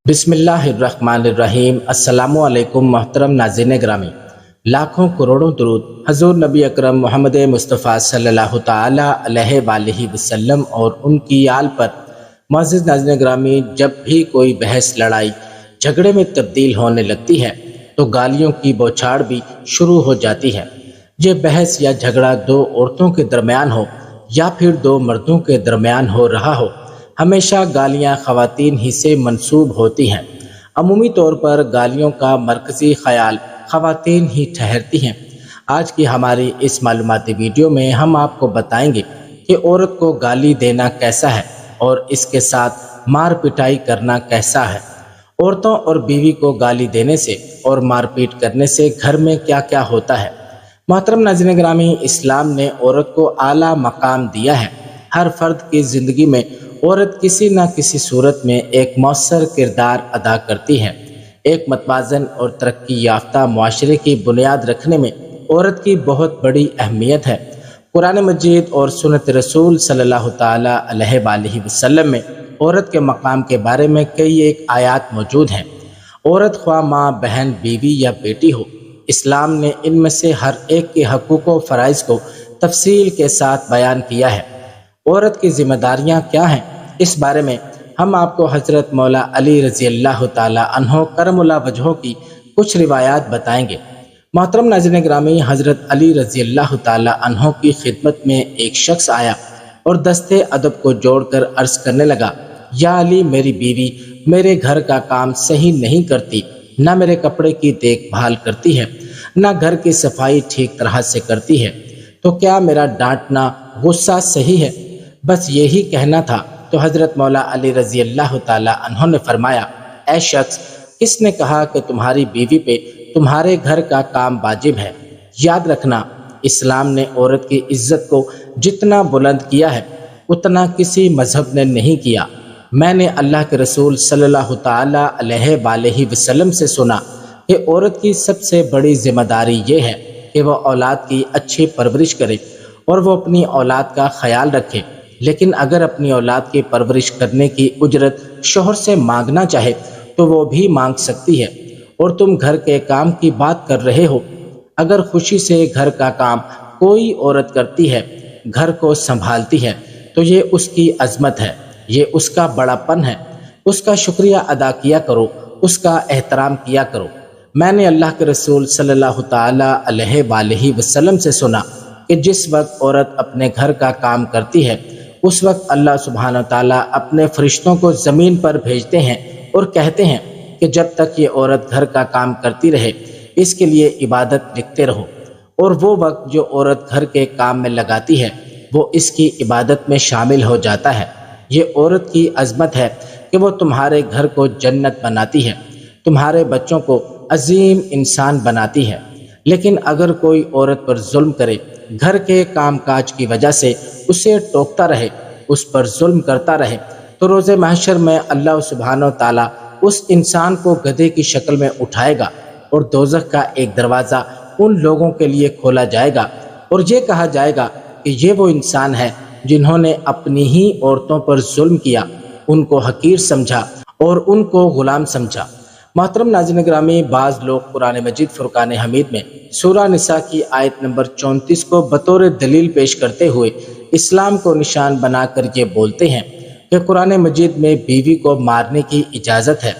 بسم اللہ الرحمن الرحیم۔ السلام علیکم محترم ناظرین گرامی، لاکھوں کروڑوں درود حضور نبی اکرم محمد مصطفیٰ صلی اللہ تعالی علیہ وآلہ وسلم اور ان کی آل پر۔ معزز ناظرین گرامی، جب بھی کوئی بحث لڑائی جھگڑے میں تبدیل ہونے لگتی ہے تو گالیوں کی بوچھاڑ بھی شروع ہو جاتی ہے۔ یہ بحث یا جھگڑا دو عورتوں کے درمیان ہو یا پھر دو مردوں کے درمیان ہو رہا ہو، ہمیشہ گالیاں خواتین ہی سے منسوب ہوتی ہیں۔ عمومی طور پر گالیوں کا مرکزی خیال خواتین ہی ٹھہرتی ہیں۔ آج کی ہماری اس معلوماتی ویڈیو میں ہم آپ کو بتائیں گے کہ عورت کو گالی دینا کیسا ہے اور اس کے ساتھ مار پٹائی کرنا کیسا ہے۔ عورتوں اور بیوی کو گالی دینے سے اور مار پیٹ کرنے سے گھر میں کیا کیا ہوتا ہے۔ محترم ناظرین گرامی، اسلام نے عورت کو اعلیٰ مقام دیا ہے۔ ہر فرد کی زندگی میں عورت کسی نہ کسی صورت میں ایک مؤثر کردار ادا کرتی ہے۔ ایک متوازن اور ترقی یافتہ معاشرے کی بنیاد رکھنے میں عورت کی بہت بڑی اہمیت ہے۔ قرآن مجید اور سنت رسول صلی اللہ تعالی علیہ وآلہ وسلم میں عورت کے مقام کے بارے میں کئی ایک آیات موجود ہیں۔ عورت خواہ ماں، بہن، بیوی یا بیٹی ہو، اسلام نے ان میں سے ہر ایک کے حقوق و فرائض کو تفصیل کے ساتھ بیان کیا ہے۔ عورت کی ذمہ داریاں کیا ہیں، اس بارے میں ہم آپ کو حضرت مولا علی رضی اللہ تعالی عنہ کرم اللہ وجہہ کی کچھ روایات بتائیں گے۔ محترم ناظرین گرامی، حضرت علی رضی اللہ تعالی عنہ کی خدمت میں ایک شخص آیا اور دستے ادب کو جوڑ کر عرض کرنے لگا، یا علی، میری بیوی میرے گھر کا کام صحیح نہیں کرتی، نہ میرے کپڑے کی دیکھ بھال کرتی ہے، نہ گھر کی صفائی ٹھیک طرح سے کرتی ہے، تو کیا میرا ڈانٹنا غصہ صحیح ہے؟ بس یہی کہنا تھا تو حضرت مولا علی رضی اللہ تعالی عنہ نے فرمایا، اے شخص، کس نے کہا کہ تمہاری بیوی پہ تمہارے گھر کا کام واجب ہے؟ یاد رکھنا، اسلام نے عورت کی عزت کو جتنا بلند کیا ہے اتنا کسی مذہب نے نہیں کیا۔ میں نے اللہ کے رسول صلی اللہ تعالی علیہ وآلہ وسلم سے سنا کہ عورت کی سب سے بڑی ذمہ داری یہ ہے کہ وہ اولاد کی اچھی پرورش کرے اور وہ اپنی اولاد کا خیال رکھے، لیکن اگر اپنی اولاد کی پرورش کرنے کی اجرت شوہر سے مانگنا چاہے تو وہ بھی مانگ سکتی ہے۔ اور تم گھر کے کام کی بات کر رہے ہو، اگر خوشی سے گھر کا کام کوئی عورت کرتی ہے، گھر کو سنبھالتی ہے، تو یہ اس کی عظمت ہے، یہ اس کا بڑا پن ہے۔ اس کا شکریہ ادا کیا کرو، اس کا احترام کیا کرو۔ میں نے اللہ کے رسول صلی اللہ تعالی علیہ وآلہ وسلم سے سنا کہ جس وقت عورت اپنے گھر کا کام کرتی ہے، اس وقت اللہ سبحانہ تعالیٰ اپنے فرشتوں کو زمین پر بھیجتے ہیں اور کہتے ہیں کہ جب تک یہ عورت گھر کا کام کرتی رہے، اس کے لیے عبادت لکھتے رہو، اور وہ وقت جو عورت گھر کے کام میں لگاتی ہے وہ اس کی عبادت میں شامل ہو جاتا ہے۔ یہ عورت کی عظمت ہے کہ وہ تمہارے گھر کو جنت بناتی ہے، تمہارے بچوں کو عظیم انسان بناتی ہے۔ لیکن اگر کوئی عورت پر ظلم کرے، گھر کے کام کاج کی وجہ سے اسے ٹوکتا رہے، اس پر ظلم کرتا رہے، تو روز محشر میں اللہ سبحانہ تعالیٰ اس انسان کو گدھے کی شکل میں اٹھائے گا اور دوزخ کا ایک دروازہ ان لوگوں کے لیے کھولا جائے گا، اور یہ کہا جائے گا کہ یہ وہ انسان ہے جنہوں نے اپنی ہی عورتوں پر ظلم کیا، ان کو حقیر سمجھا اور ان کو غلام سمجھا۔ محترم ناظرین گرامی، بعض لوگ قرآن مجید فرقان حمید میں سورہ نساء کی آیت نمبر 34 کو بطور دلیل پیش کرتے ہوئے اسلام کو نشان بنا کر یہ بولتے ہیں کہ قرآن مجید میں بیوی کو مارنے کی اجازت ہے۔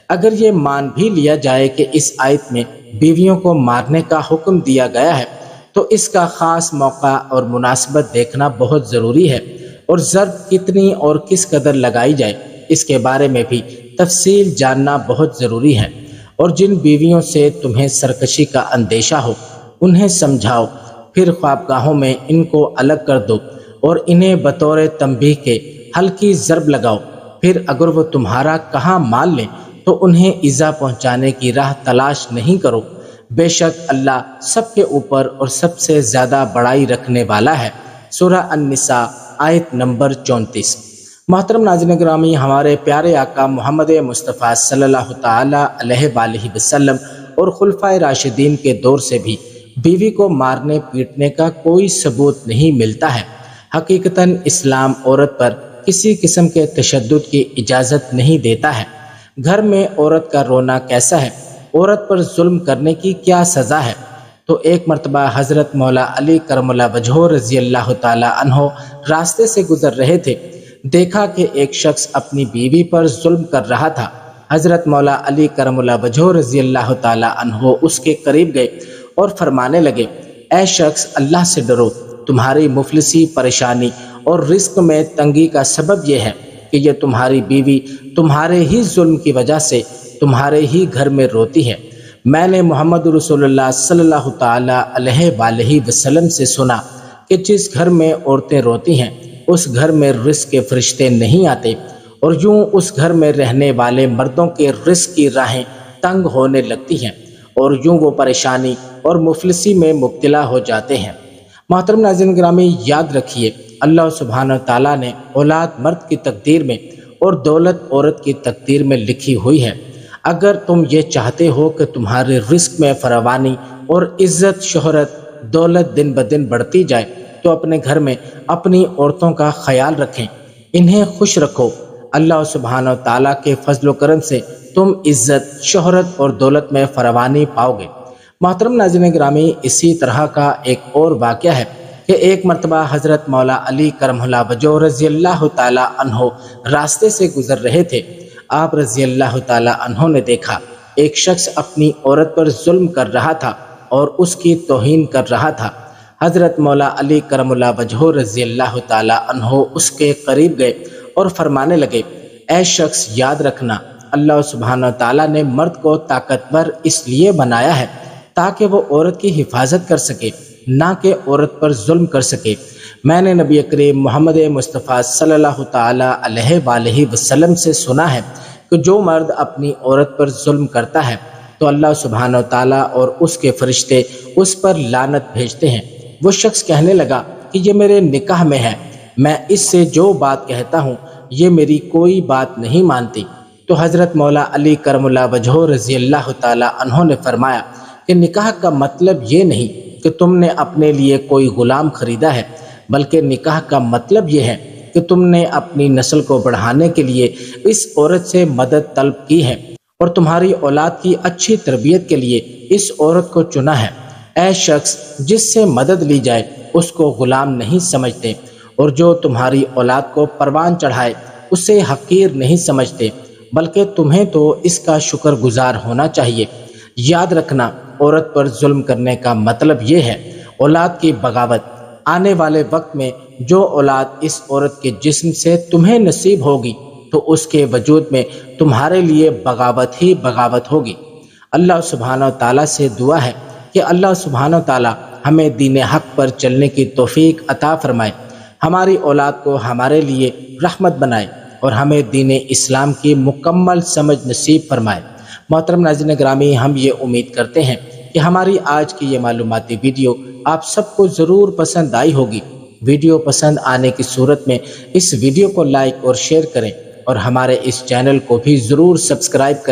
اگر یہ مان بھی لیا جائے کہ اس آیت میں بیویوں کو مارنے کا حکم دیا گیا ہے تو اس کا خاص موقع اور مناسبت دیکھنا بہت ضروری ہے، اور ضرب کتنی اور کس قدر لگائی جائے اس کے بارے میں بھی تفصیل جاننا بہت ضروری ہے۔ اور جن بیویوں سے تمہیں سرکشی کا اندیشہ ہو انہیں سمجھاؤ، پھر خوابگاہوں میں ان کو الگ کر دو اور انہیں بطور تنبیہ کے ہلکی ضرب لگاؤ، پھر اگر وہ تمہارا کہاں مان لیں تو انہیں ایذا پہنچانے کی راہ تلاش نہیں کرو، بے شک اللہ سب کے اوپر اور سب سے زیادہ بڑائی رکھنے والا ہے۔ سورہ النساء آیت نمبر 34۔ محترم ناظرین گرامی، ہمارے پیارے آقا محمد مصطفیٰ صلی اللہ تعالی علیہ وآلہ وسلم اور خلفائے راشدین کے دور سے بھی بیوی کو مارنے پیٹنے کا کوئی ثبوت نہیں ملتا ہے۔ حقیقتاً اسلام عورت پر کسی قسم کے تشدد کی اجازت نہیں دیتا ہے۔ گھر میں عورت کا رونا کیسا ہے؟ عورت پر ظلم کرنے کی کیا سزا ہے؟ تو ایک مرتبہ حضرت مولا علی کرم اللہ وجہہ رضی اللہ تعالی عنہ راستے سے گزر رہے تھے۔ دیکھا کہ ایک شخص اپنی بیوی پر ظلم کر رہا تھا۔ حضرت مولا علی کرم اللہ وجہہ رضی اللہ تعالی عنہ اس کے قریب گئے اور فرمانے لگے، اے شخص، اللہ سے ڈرو، تمہاری مفلسی، پریشانی اور رزق میں تنگی کا سبب یہ ہے کہ یہ تمہاری بیوی تمہارے ہی ظلم کی وجہ سے تمہارے ہی گھر میں روتی ہے۔ میں نے محمد رسول اللہ صلی اللہ تعالی علیہ وآلہ وسلم سے سنا کہ جس گھر میں عورتیں روتی ہیں اس گھر میں رزق کے فرشتے نہیں آتے، اور یوں اس گھر میں رہنے والے مردوں کے رزق کی راہیں تنگ ہونے لگتی ہیں، اور یوں وہ پریشانی اور مفلسی میں مبتلا ہو جاتے ہیں۔ محترم ناظرین گرامی، یاد رکھیے، اللہ سبحانہ تعالیٰ نے اولاد مرد کی تقدیر میں اور دولت عورت کی تقدیر میں لکھی ہوئی ہے۔ اگر تم یہ چاہتے ہو کہ تمہارے رزق میں فراوانی اور عزت، شہرت، دولت دن بدن بڑھتی جائے تو اپنے گھر میں اپنی عورتوں کا خیال رکھیں، انہیں خوش رکھو۔ اللہ سبحانہ تعالیٰ کے فضل و کرم سے تم عزت، شہرت اور دولت میں فراوانی پاؤ گے۔ محترم ناظرین گرامی، اسی طرح کا ایک اور واقعہ ہے کہ ایک مرتبہ حضرت مولا علی کرم اللہ وجہہ رضی اللہ تعالی عنہ راستے سے گزر رہے تھے۔ آپ رضی اللہ تعالی عنہ نے دیکھا ایک شخص اپنی عورت پر ظلم کر رہا تھا اور اس کی توہین کر رہا تھا۔ حضرت مولا علی کرم اللہ وجہہ رضی اللہ تعالی عنہ اس کے قریب گئے اور فرمانے لگے، اے شخص، یاد رکھنا، اللہ سبحانہ تعالیٰ نے مرد کو طاقتور اس لیے بنایا ہے تاکہ وہ عورت کی حفاظت کر سکے، نہ کہ عورت پر ظلم کر سکے۔ میں نے نبی کریم محمد مصطفیٰ صلی اللہ تعالی علیہ وآلہ وسلم سے سنا ہے کہ جو مرد اپنی عورت پر ظلم کرتا ہے تو اللہ سبحانہ تعالیٰ اور اس کے فرشتے اس پر لعنت بھیجتے ہیں۔ وہ شخص کہنے لگا کہ یہ میرے نکاح میں ہے، میں اس سے جو بات کہتا ہوں یہ میری کوئی بات نہیں مانتی۔ تو حضرت مولا علی کرم اللہ وجہہ رضی اللہ تعالی عنہ نے فرمایا کہ نکاح کا مطلب یہ نہیں کہ تم نے اپنے لیے کوئی غلام خریدا ہے، بلکہ نکاح کا مطلب یہ ہے کہ تم نے اپنی نسل کو بڑھانے کے لیے اس عورت سے مدد طلب کی ہے اور تمہاری اولاد کی اچھی تربیت کے لیے اس عورت کو چنا ہے۔ اے شخص، جس سے مدد لی جائے اس کو غلام نہیں سمجھتے، اور جو تمہاری اولاد کو پروان چڑھائے اسے حقیر نہیں سمجھتے، بلکہ تمہیں تو اس کا شکر گزار ہونا چاہیے۔ یاد رکھنا، عورت پر ظلم کرنے کا مطلب یہ ہے اولاد کی بغاوت۔ آنے والے وقت میں جو اولاد اس عورت کے جسم سے تمہیں نصیب ہوگی تو اس کے وجود میں تمہارے لیے بغاوت ہی بغاوت ہوگی۔ اللہ سبحانہ تعالیٰ سے دعا ہے کہ اللہ سبحانہ تعالیٰ ہمیں دین حق پر چلنے کی توفیق عطا فرمائے، ہماری اولاد کو ہمارے لیے رحمت بنائے اور ہمیں دین اسلام کی مکمل سمجھ نصیب فرمائے۔ محترم ناظرین گرامی، ہم یہ امید کرتے ہیں کہ ہماری آج کی یہ معلوماتی ویڈیو آپ سب کو ضرور پسند آئی ہوگی۔ ویڈیو پسند آنے کی صورت میں اس ویڈیو کو لائک اور شیئر کریں، اور ہمارے اس چینل کو بھی ضرور سبسکرائب کریں۔